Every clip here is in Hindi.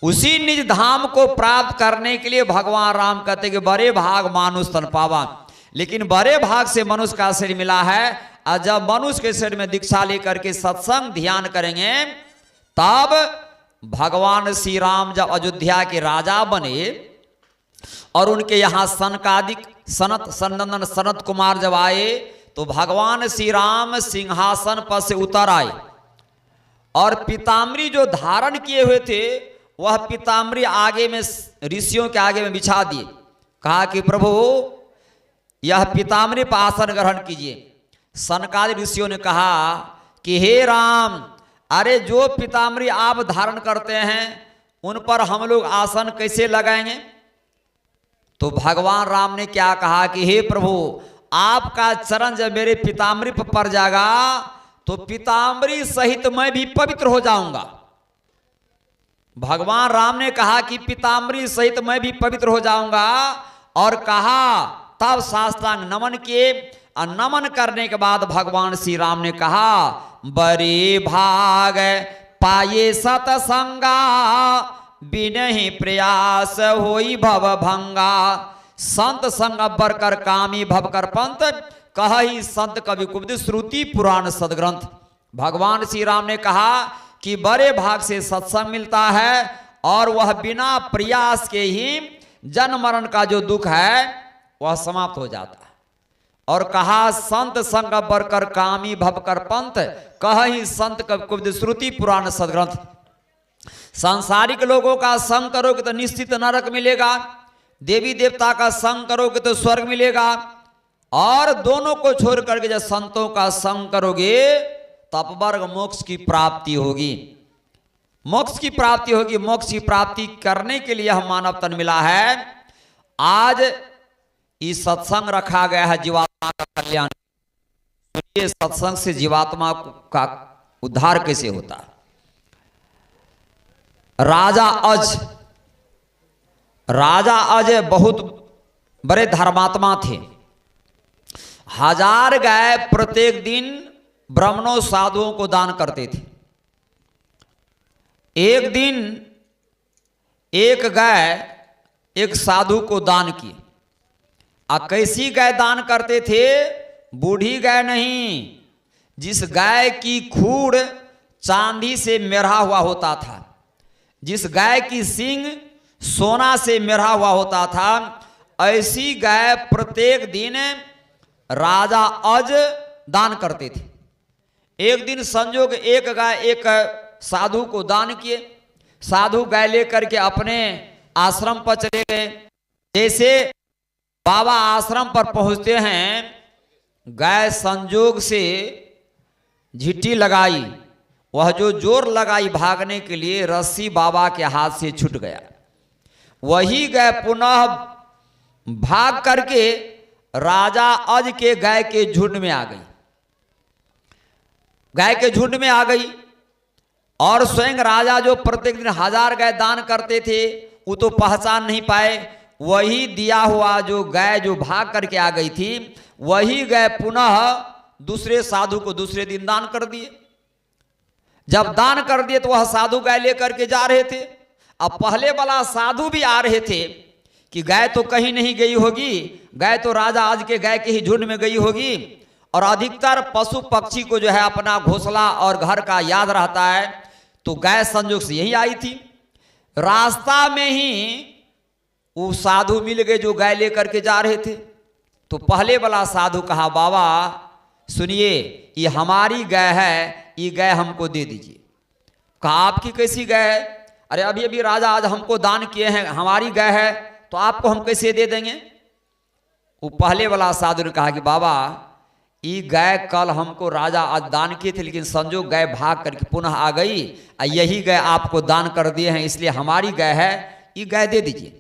उसी निज धाम को प्राप्त करने के लिए भगवान राम कहते कि बड़े भाग मानुष तन पावा। लेकिन बड़े भाग से मनुष्य का शरीर मिला है। और जब मनुष्य के शरीर में दीक्षा लेकर के सत्संग ध्यान करेंगे, तब भगवान श्री राम जब अयोध्या के राजा बने और उनके यहाँ सनकादिक सनंदन सनत कुमार जब आए, तो भगवान श्री राम सिंहासन पर से उतर आए और पीताम्बरी जो धारण किए हुए थे वह पीताम्बरी आगे में ऋषियों के आगे में बिछा दिए। कहा कि प्रभु यह पीताम्बरी पर आसन ग्रहण कीजिए। सनकादिक ऋषियों ने कहा कि हे राम, अरे जो पीताम्बरी आप धारण करते हैं उन पर हम लोग आसन कैसे लगाएंगे। तो भगवान राम ने क्या कहा कि हे प्रभु, आपका चरण जब मेरे पीताम्बरी पर पड़ जाएगा तो पीताम्बरी सहित मैं भी पवित्र हो जाऊंगा। भगवान राम ने कहा कि पीताम्बरी सहित मैं भी पवित्र हो जाऊंगा, और कहा तब साष्टांग नमन किए। और नमन करने के बाद भगवान श्री राम ने कहा, बड़े भाग पाए सतसंगा, बिनहि प्रयास होई भव भंगा। संत संग अब्बर कर कामी भव कर पंथ, कहि संत कवि कुब्द श्रुति पुराण सदग्रंथ। भगवान श्री राम ने कहा कि बड़े भाग से सत्संग मिलता है और वह बिना प्रयास के ही जन्म मरण का जो दुख है वह समाप्त हो जाता है। और कहा संत संग अब्बर कर कामी भव कर पंथ, कहि संत कवि कुब्द श्रुति पुराण सदग्रंथ। सांसारिक लोगों का संग करोगे तो निश्चित नरक मिलेगा, देवी देवता का संग करोगे तो स्वर्ग मिलेगा, और दोनों को छोड़ करके जब संतों का संग करोगे तब वर्ग मोक्ष की प्राप्ति होगी। मोक्ष की प्राप्ति होगी। मोक्ष की प्राप्ति करने के लिए यह मानव तन मिला है। आज इस सत्संग रखा गया है जीवात्मा का कल्याण। ये सत्संग से जीवात्मा का उद्धार कैसे होता है। राजा अज बहुत बड़े धर्मात्मा थे। 1000 गाय प्रत्येक दिन ब्राह्मणों साधुओं को दान करते थे। एक दिन एक गाय एक साधु को दान की। कैसी गाय दान करते थे? बूढ़ी गाय नहीं, जिस गाय की खूड़ चांदी से मेढ़ा हुआ होता था, जिस गाय की सींग सोना से मेढ़ा हुआ होता था, ऐसी गाय प्रत्येक दिन राजा अज दान करते थे। एक दिन संजोग एक गाय एक साधु को दान किए। साधु गाय लेकर के अपने आश्रम पर चले गए। जैसे बाबा आश्रम पर पहुंचते हैं, गाय संजोग से झिट्टी लगाई। वह जो जोर लगाई भागने के लिए, रस्सी बाबा के हाथ से छूट गया। वही गाय पुनः भाग करके राजा अज के गाय के झुंड में आ गई। गाय के झुंड में आ गई और स्वयं राजा जो प्रत्येक दिन 1000 गाय दान करते थे वो तो पहचान नहीं पाए। वही दिया हुआ जो गाय जो भाग करके आ गई थी, वही गाय पुनः दूसरे साधु को दूसरे दिन दान कर दिए। जब दान कर दिए तो वह साधु गाय लेकर के जा रहे थे। अब पहले वाला साधु भी आ रहे थे कि गाय तो कहीं नहीं गई होगी, गाय तो राजा आज के गाय के ही झुंड में गई होगी। और अधिकतर पशु पक्षी को जो है अपना घोंसला और घर का याद रहता है, तो गाय संजोग से यही आई थी। रास्ता में ही वो साधु मिल गए जो गाय लेकर के जा रहे थे। तो पहले वाला साधु कहा, बाबा सुनिए, ये हमारी गाय है, ये गाय हमको दे दीजिए। कहा आपकी कैसी गाय है? अरे अभी अभी राजा आज हमको दान किए हैं, हमारी गाय है, तो आपको हम कैसे दे देंगे? वो पहले वाला साधु ने कहा कि बाबा ये गाय कल हमको राजा आज दान किए थे, लेकिन संजोग गाय भाग करके पुनः आ गई, यही गाय आपको दान कर दिए हैं, इसलिए हमारी गाय है, ये गाय दे दीजिए।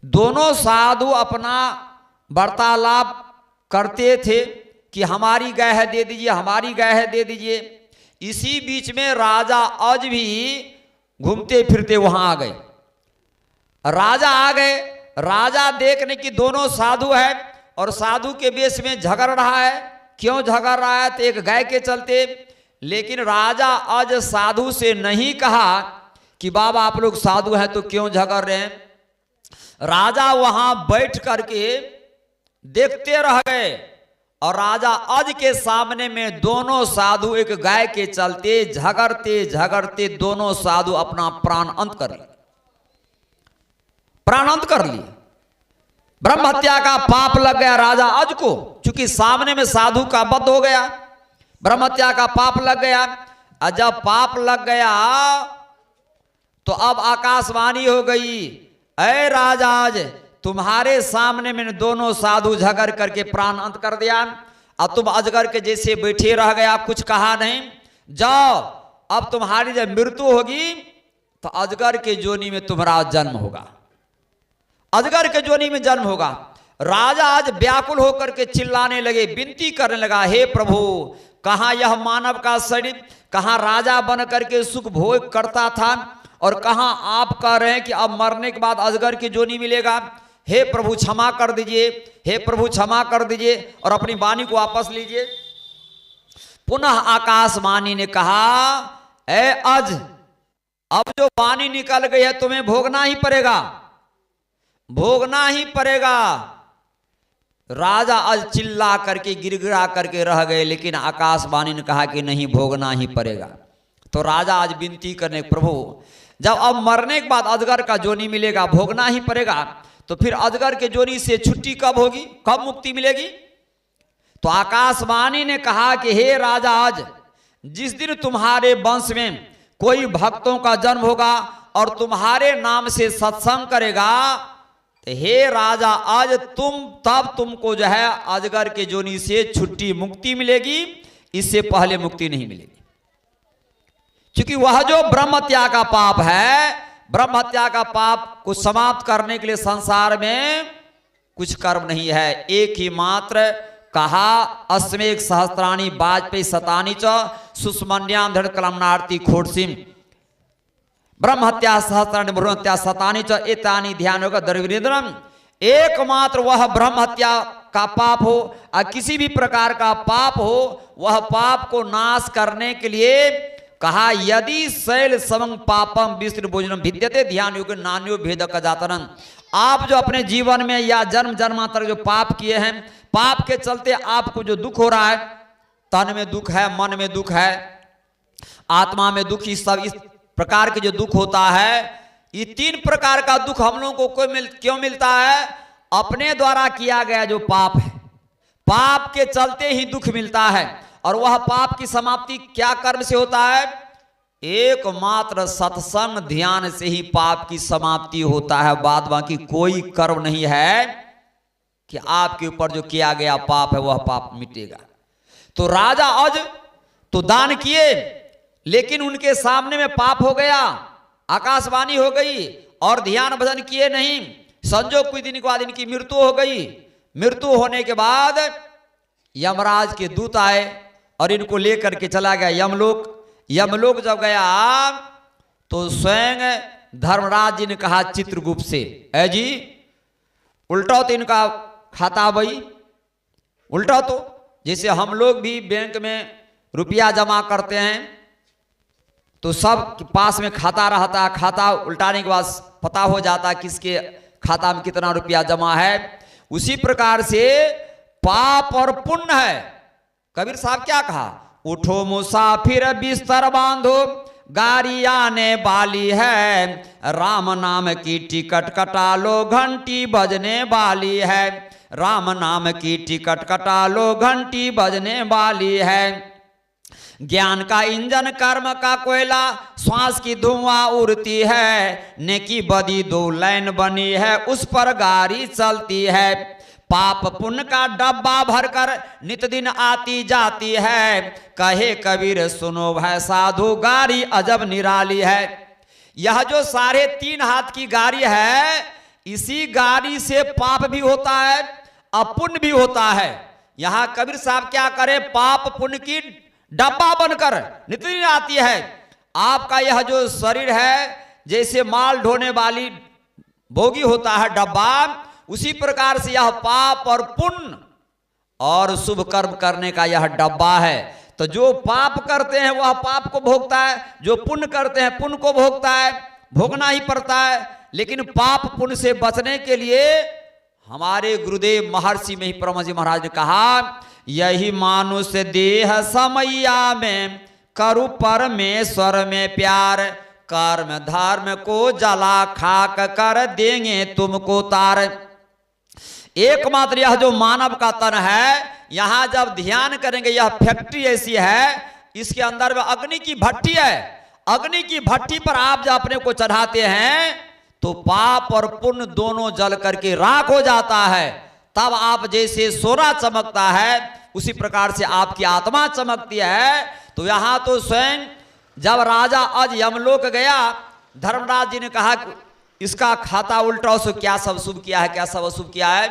दोनों साधु अपना वार्तालाप करते थे कि हमारी गाय है दे दीजिए, हमारी गाय है दे दीजिए। इसी बीच में राजा अज भी घूमते फिरते वहां आ गए। राजा आ गए। राजा देखने की दोनों साधु है और साधु के वेश में झगड़ रहा है। क्यों झगड़ रहा है? तो एक गाय के चलते। लेकिन राजा अज साधु से नहीं कहा कि बाबा आप लोग साधु हैं तो क्यों झगड़ रहे हैं। राजा वहां बैठ करके देखते रह गए और राजा अज के सामने में दोनों साधु एक गाय के चलते झगड़ते झगड़ते दोनों साधु अपना प्राण अंत कर लिए, प्राण अंत कर लिए। ब्रह्म हत्या का पाप लग गया राजा अज को, क्योंकि सामने में साधु का वध हो गया, ब्रह्म हत्या का पाप लग गया। और जब पाप लग गया तो अब आकाशवाणी हो गई, ऐ राजाज तुम्हारे सामने में दोनों साधु झगड़ करके प्राण अंत कर दिया और तुम अजगर के जैसे बैठे रह गया, कुछ कहा नहीं। जाओ अब तुम्हारी जब मृत्यु होगी तो अजगर के जोनी में तुम्हारा जन्म होगा, अजगर के जोनी में जन्म होगा। राजा आज व्याकुल होकर के चिल्लाने लगे, विनती करने लगा, हे प्रभु कहां यह मानव का शरीर, कहां राजा बन करके सुख भोग करता था और कहां आप कह रहे हैं कि अब मरने के बाद अजगर की जोनी मिलेगा। हे प्रभु क्षमा कर दीजिए, हे प्रभु क्षमा कर दीजिए और अपनी वाणी को वापस लीजिए। पुनः आकाशवाणी ने कहा, ए अज अब जो वाणी निकल गई है तुम्हें भोगना ही पड़ेगा, भोगना ही पड़ेगा। राजा आज चिल्ला करके गिड़गिड़ा करके रह गए, लेकिन आकाशवाणी ने कहा कि नहीं भोगना ही पड़ेगा। तो राजा आज विनती करने, प्रभु जब अब मरने के बाद अजगर का जोनी मिलेगा, भोगना ही पड़ेगा, तो फिर अजगर के जोनी से छुट्टी कब होगी, कब मुक्ति मिलेगी। तो आकाशवाणी ने कहा कि हे राजा आज जिस दिन तुम्हारे वंश में कोई भक्तों का जन्म होगा और तुम्हारे नाम से सत्संग करेगा, हे राजा आज तब तुमको जो है अजगर के जोनी से छुट्टी मुक्ति मिलेगी, इससे पहले मुक्ति नहीं मिलेगी। क्योंकि वह जो ब्रह्म हत्या का पाप है, ब्रह्म हत्या का पाप को समाप्त करने के लिए संसार में कुछ कर्म नहीं है, एक ही मात्र कहा, अस्मेक सहस्त्राणी वाजपेयी शतानी च सुष्मन्याम धड़ कलमनार्ती खोटसिम ब्रह्म हत्या सहस्त्राणी भ्रूण हत्या शतानी च एतानी ध्यान होगा दर्विनिद्रम। एकमात्र वह ब्रह्म हत्या का पाप हो और किसी भी प्रकार का पाप हो, वह पाप को नाश करने के लिए कहा, यदि शैल समंग पापम विस्तृत भोजनम भिद्यते ध्यान योग नान्यो भेद का जातरन। आप जो अपने जीवन में या जन्म जन्मांतर जो पाप किए हैं, पाप के चलते आपको जो दुख हो रहा है, तन में दुख है, मन में दुख है, आत्मा में दुख, इस सब इस प्रकार के जो दुख होता है, ये तीन प्रकार का दुख हम लोगों को क्यों मिलता है, अपने द्वारा किया गया जो पाप है, पाप के चलते ही दुख मिलता है। और वह पाप की समाप्ति क्या कर्म से होता है, एकमात्र सत्संग ध्यान से ही पाप की समाप्ति होता है। बाद बाकी कोई कर्म नहीं है कि आपके ऊपर जो किया गया पाप है वह पाप मिटेगा। तो राजा अज तो दान किए, लेकिन उनके सामने में पाप हो गया, आकाशवाणी हो गई और ध्यान भजन किए नहीं। संजोग कुछ दिन के बाद इनकी मृत्यु हो गई। मृत्यु होने के बाद यमराज के दूत आए और इनको लेकर के चला गया यमलोक। यमलोक जब गया तो स्वयं धर्मराज जी ने कहा चित्रगुप्त से, ऐ जी उल्टा तो इनका खाता भाई, उल्टा तो जैसे हम लोग भी बैंक में रुपया जमा करते हैं तो सब के पास में खाता रहता है, खाता उल्टाने के बाद पता हो जाता है किसके खाता में कितना रुपया जमा है। उसी प्रकार से पाप और पुण्य है। कबीर साहब क्या कहा, उठो मुसाफिर बिस्तर बांधो गाड़ी आने वाली है, राम नाम की टिकट कटा लो घंटी बजने वाली है, राम नाम की टिकट कटा लो घंटी बजने वाली है। ज्ञान का इंजन कर्म का कोयला श्वास की धुआं उड़ती है, नेकी बदी दो लाइन बनी है उस पर गाड़ी चलती है, पाप पुण्य का डब्बा भरकर नित दिन आती जाती है, कहे कबीर सुनो भाई साधु गाड़ी अजब निराली है। यह जो 3.5 हाथ की गाड़ी है, इसी गाड़ी से पाप भी होता है और पुण्य भी होता है। यहां कबीर साहब क्या करे, पाप पुण्य की डब्बा बनकर नित दिन आती है। आपका यह जो शरीर है जैसे माल ढोने वाली बोगी होता है डब्बा, उसी प्रकार से यह पाप और पुण्य और शुभ कर्म करने का यह डब्बा है। तो जो पाप करते हैं वह पाप को भोगता है, जो पुण्य करते हैं पुण्य को भोगता है, भोगना ही पड़ता है। लेकिन पाप पुण्य से बचने के लिए हमारे गुरुदेव महर्षि में ही ब्रह्मा जी महाराज ने कहा, यही मानुष देह समैया में करु परमेश्वर में प्यार, कर्म धर्म को जला खाक कर देंगे तुमको तार। एकमात्र यह जो मानव का तन है, यहां जब ध्यान करेंगे, यह फैक्ट्री ऐसी है, इसके अंदर में अग्नि की भट्टी है। अग्नि की भट्टी पर आप जब अपने को चढ़ाते हैं तो पाप और पुण्य दोनों जल करके राख हो जाता है। तब आप जैसे सोना चमकता है उसी प्रकार से आपकी आत्मा चमकती है। तो यहां तो स्वयं जब राजा आज यमलोक गया, धर्मराज जी ने कहा इसका खाता उल्टा, उसको क्या सब शुभ किया है, क्या सब अशुभ किया है।